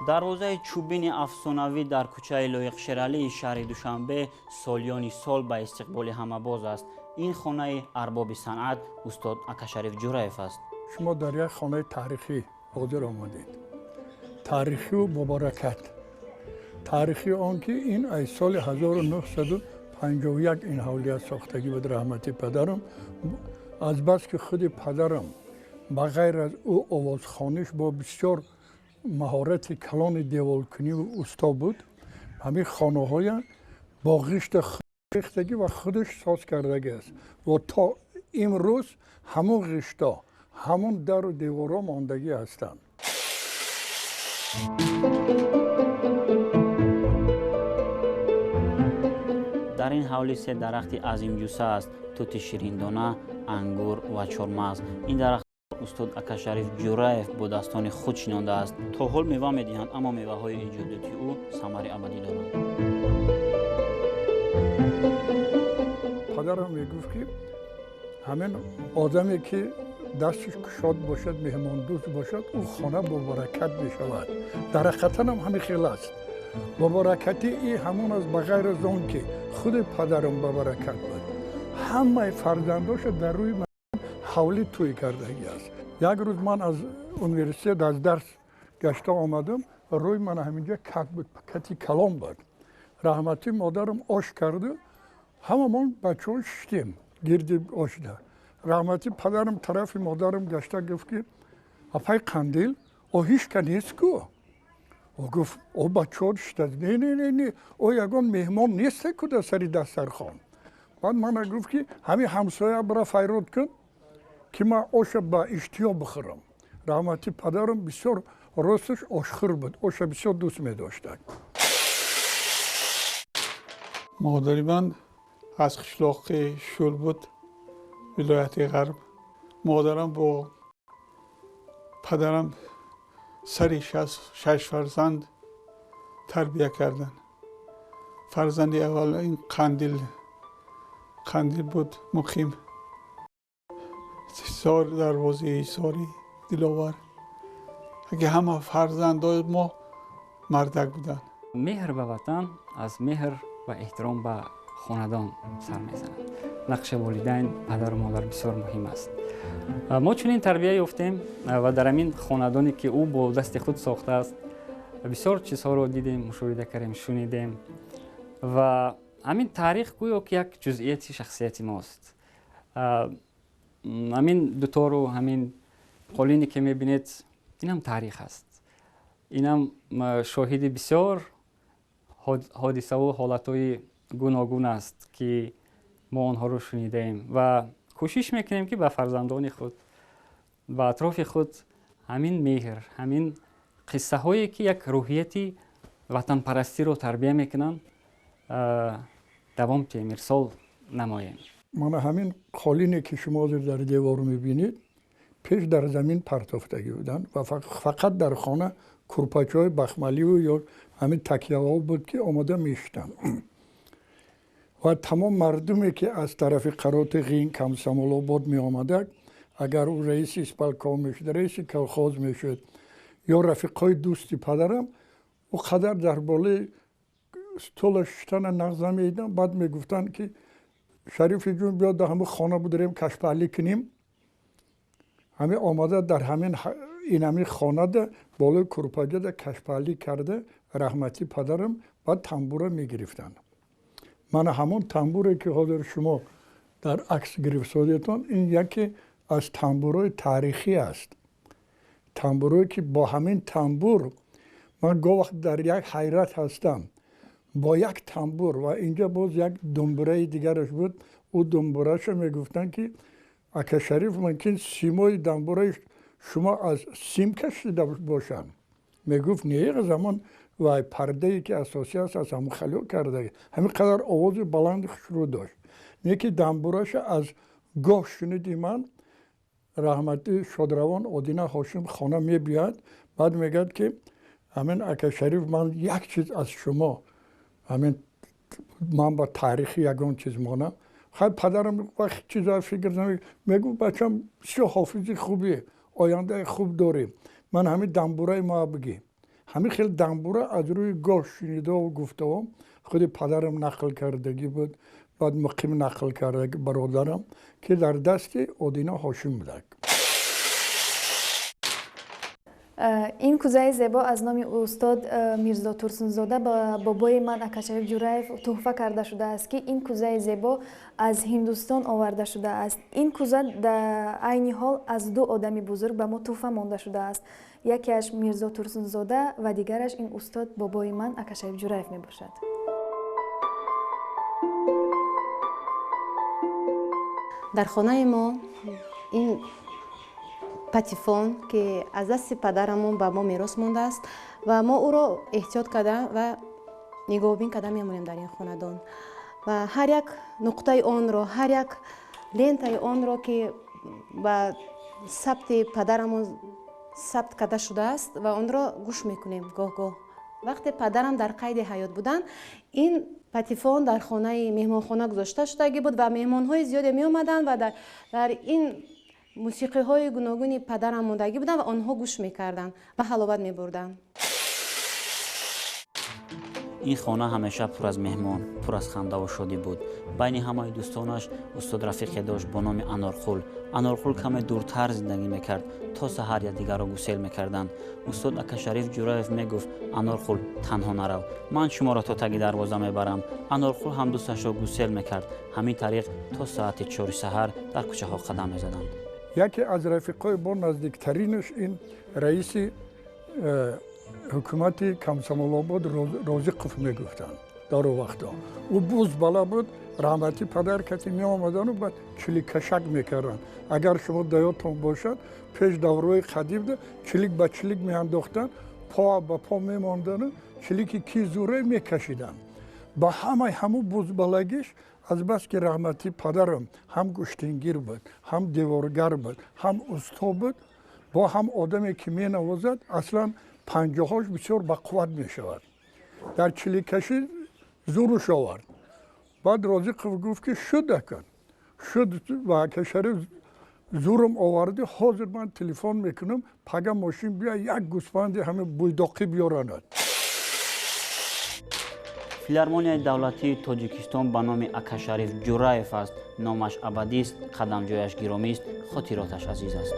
дарвозаи чӯбини афсонавӣ дар кӯчаи лоиқшералии шаҳри душанбе солиёни сол ба истиқболи ҳамабоз аст. ин хонаи арбоби санъат устод Акашариф Ҷураев аст. шумо дар як хонаи таърихӣ ҳозир омадед. таърихию бобаракат. таърихи он ки ин аз соли 1951 ин ҳавлият сохтагӣ буд. раҳмати падарам аз бас ки худи падарам ба ғайр аз ӯ овозхониш бо бисёр маҳорати калони деволкуниву усто буд. ҳамин хонаҳоя бо ғишта рехтагӣ ва худаш соз кардагӣ аст. ва то имрӯз ҳамун ғишто ҳамун дару деворҳо мондагӣ ҳастанд. дар ин ҳавлӣ се дарахти азимҷуса аст: тути шириндона, ангур ва чормағз. ин дарахт устод Акашариф Ҷураев бо достони худ шинодааст. то ҳол мева медиҳанд, аммо меваҳои иҷодиёти ӯ самари абадӣ доранд. падарам мегуфт ки ҳамин одаме ки дастиш кушод бошад, меҳмондӯст бошад, ӯ хона бобаракат мешавад. дар ҳақиқатанам ҳамин хел аст. бобаракати и ҳамон аст, ба ғайр аз он ки худи падарам бобаракат буд. ҳамаи фарзандоша дар рӯи ман ҳавлӣ тӯй кардагӣ аст. як рӯз ман аз университет аз дарс гашта омадам, рӯи ман ҳаминҷа кат буд, кати калон буд. раҳмати модарам ош карду, ҳамамон бачаҳо шиштем гирди ошда. раҳмати падарам тарафи модарам гашта гуфт ки апай қандил оҳишка нест ку? ӯ гуфт о бачаҳо шиштад. не о ягон меҳмон несте ку дар сари дастархон. баъд мана гуфт ки ҳамин ҳамсоя бира файрод кун ки ман оша ба иштиё бихӯрам. раҳмати падарам бисёр росташ ошхӯр буд, оша бисёр дӯст медоштад. модари ман аз қишлоқи шӯл буд, вилояти ғарб. модарам бо падарам сари 6 фарзанд тарбия карданд. фарзанди аввал ин қандил буд, муқим. дарвози ҳисори диловар. аги ҳама фарзандои мо мардак буданд. меҳр ба ватан аз меҳр ва эҳтиром ба хонадон сар мезанад. нақши волидайн, падару модар бисёр муҳим аст. мо чунин тарбия ёфтем ва дар ҳамин хонадоне ки ӯ бо дасти худ сохтааст бисёр чизҳоро дидем, мушоҳида кардем, шунидем ва ҳамин таърих гӯё ки як ҷузъияти шахсияти мост. ҳамин дутору ҳамин қолине ки мебинед, инам таърих аст. инам шоҳиди бисёр ҳодисаву ҳолатҳои гуногун аст ки мо онҳоро шунидем ва кӯшиш мекунем ки ба фарзандони худ, ба атрофи худ ҳамин меҳр, ҳамин қиссаҳое ки як рӯҳияти ватанпарастиро тарбия мекунанд, давом диҳем, ирсол намоем. мана ҳамин қолине ки шумо ҳозир дар девор мебинед, пеш дар замин партофтагӣ буданд ва фақат дар хона курпачаҳои бахмаливу ё ҳамин такяҳо буд ки омода мешуданд. ва тамом мардуме ки аз тарафи қароти ғин Камсамолобод меомадак, агар ӯ раиси исполком мешуд, раиси колхоз мешуд ё рафиқҳои дӯсти падарам, ӯ қадар дар болаи стула шуштана нағза меиданд. баъд мегуфтанд ки шарифи ҷун биё дар ҳамин хона бударем кашпаҳлӣ кунем. ҳамин омада дар ҳамин хонада болои курпаҷада кашпаҳлӣ карда раҳмати падарам баъд тамбура мегирифтанд. мана ҳамон тамбуре ки ҳозир шумо дар акс гирифтодетон, ин яке аз тамбурҳои таърихӣ аст. тамбурое ки бо ҳамин тамбур ман гоҳ дар як ҳайрат ҳастам. бо як тамбур ва инҷа боз як думбураи дигараш буд. ӯ думбураша мегуфтанд ки Акашариф мумкин симои дамбураи шумо аз сим кашида бошад. мегуфт не замон вай пардае ки асосӣ аст аз ҳамон халё кардаги ҳамин қадар овози баланди хушрӯ дошт. не ки дамбураша аз гоҳ шуниди ман раҳмати шодравон Одина Ҳошим хона мебиёяд, баъд мегӯяд ки ҳамин Акашариф ман як чиз аз шумо, ҳамин ман ба таърихи ягон чиз монам. хай падарам вақти чиза фикр мегӯ бачам бисёр ҳофизи хубе, ояндаи хуб дорем. ман ҳамин дамбураи ма бигӣ. همین خیلی دنبوره از روی گوش شنیده و گفتم خود پدرم نقل کردگی بود بعد مقیم نقل کرده برادرم که در دست اودینا هاشم بودک. این کوزه زیبا از نام استاد میرزا ترسونزاده به بابای من اکاشریف جورایف تحفه کرده شده است که این کوزه زیبا از هندوستان آورده شده است. این کوزه در عین حال از دو آدمی بزرگ به ما تحفه مانده شده است. یکیش میرزا ترسونزاده و دیگرش این استاد بابای من اکاشریف جورایف می باشد. در خانه ما این پتیفون که از دست پدرمون به ما میراث مانده است و ما او را احتیاط کرده و نگاهبین کرده میمونیم در این خاندان و هر یک نقطه آن را هر یک لنت آن را که به ثبت پدرمون ثبت کرده شده است و آن را گوش میکنیم گاه گاه. وقتی پدرم در قید حیات بودن این پتیفون در خانه مهمانخانه گذاشته شده بود و مهمانهای زیادی می آمدن و در این موسیقی های گوناگونی پدرم موندگی بودن و آنها گوش میکردن و حلاوت میبردن. این خانه همیشه پر از مهمان، پر از خنده و شادی بود. بین همه دوستانش استاد رفیقی داشت با نام انارخول. انارخول کمی دورتر زندگی میکرد تا سحر یکدیگر را گسیل میکردند. استاد اکاشریف جورایف میگفت انارخول تنها نرو، من شما را تا تگ دروازه میبرم. انارخول هم دوستش را گسیل میکرد. همین طریق تا ساعت 4 سحر در کوچه ها قدم میزدند. یکی از رفیقای با نزدیکترینش این رئیس حکومت کمسمال‌آباد رازقوف میگفتند در وقتا. او بوز بالا بود، رحمتی پدر کتی می آمدن و بعد چلیک کشک میکردن. اگر شما دیاتون باشد پیش دوروی قدیم ده چلیک به چلیک می انداختن، پا به پا می ماندن و چلیکی کی زوره میکشیدن. با همو بوز بالگیش از بس که رحمتی پدرم هم گشتنگیر بود، هم دیوارگر بود، هم استاد بود، با هم آدمی که می نوازد اصلا پنجه‌هاش بسیار با قوت می شود. در چلیک کشی زورش آورد. بعد رازقوف گفت که شد کن. شد و اکاشریف زورم آورده، حاضر من تلفن میکنم پگه ماشین بیا یک گوسفند همه بویداقی بیارند. فیلارمونیای دولتی تاجیکستان به نام اکاشریف جورایف است. نامش ابدی است، قدم جایش گرامی است، خاطراتش عزیز است.